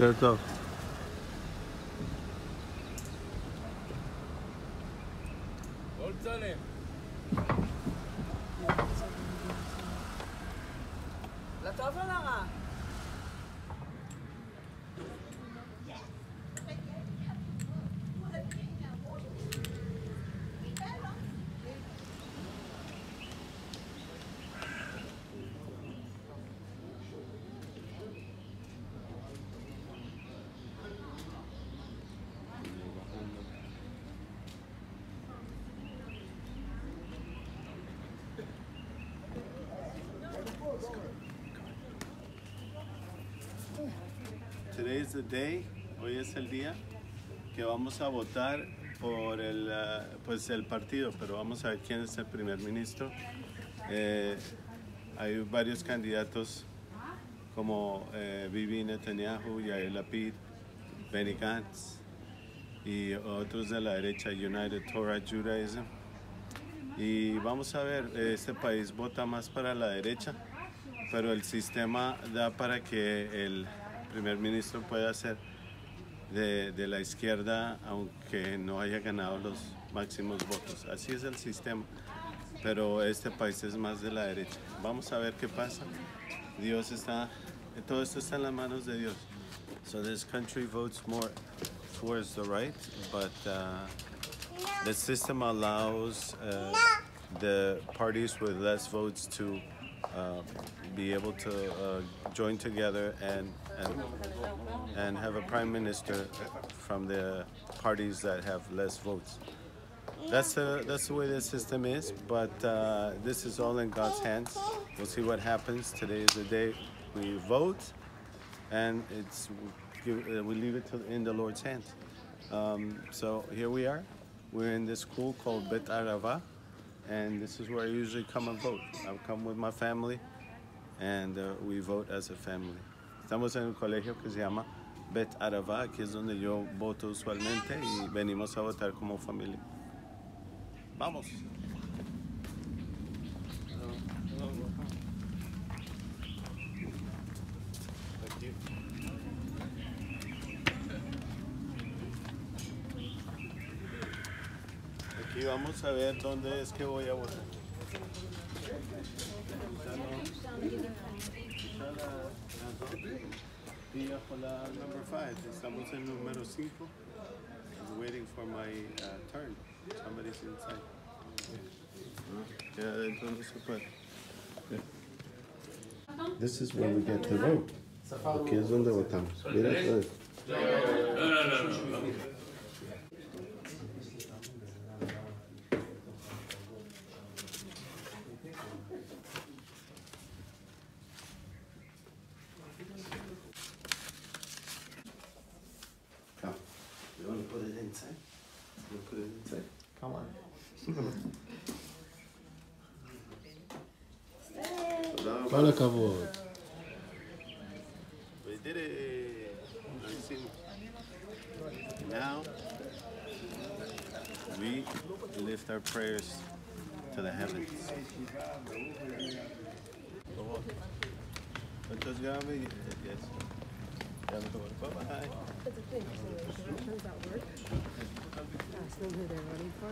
That's all. לטוב או לרע? Today is the day, hoy es el día que vamos a votar por pues el partido, pero vamos a ver quién es el primer ministro. Hay varios candidatos como Bibi Netanyahu, Yair Lapid, Benny Gantz y otros de la derecha, United Torah Judaism. Y vamos a ver, este país vota más para la derecha, pero el sistema da para que el primer ministro pueda ser de la izquierda, aunque no haya ganado los máximos votos. Así es el sistema, pero este país es más de la derecha. Vamos a ver qué pasa. Dios está, todo esto está en las manos de Dios. So this country votes more towards the right, but the system allows the parties with less votes to be able to join together and have a prime minister from the parties that have less votes. That's the way the system is, but this is all in God's hands. We'll see what happens. Today is the day we vote, and we leave it in the Lord's hands. So here we are. We're in this school called Bet Arava, and this is where I usually come and vote. I come with my family, and we vote as a family. Estamos en un colegio que se llama Bet Arava, aquí es donde yo voto usualmente, y venimos a votar como familia. ¡Vamos! Aquí vamos a ver dónde es que voy a votar. Y por la number 5, estamos en número 5. I'm waiting for my turn. Somebody's inside. Yeah, adentro no se puede. This is where we get to vote. Aquí es donde votamos. Mira todo esto. No. Come. You want to put it inside? You put it inside? Come on. כל הכבוד. We did it. Now we lift our prayers to the heavens. Entonces, yes. Bye-bye. That's the thing, so does that work? Ask them who they're running for.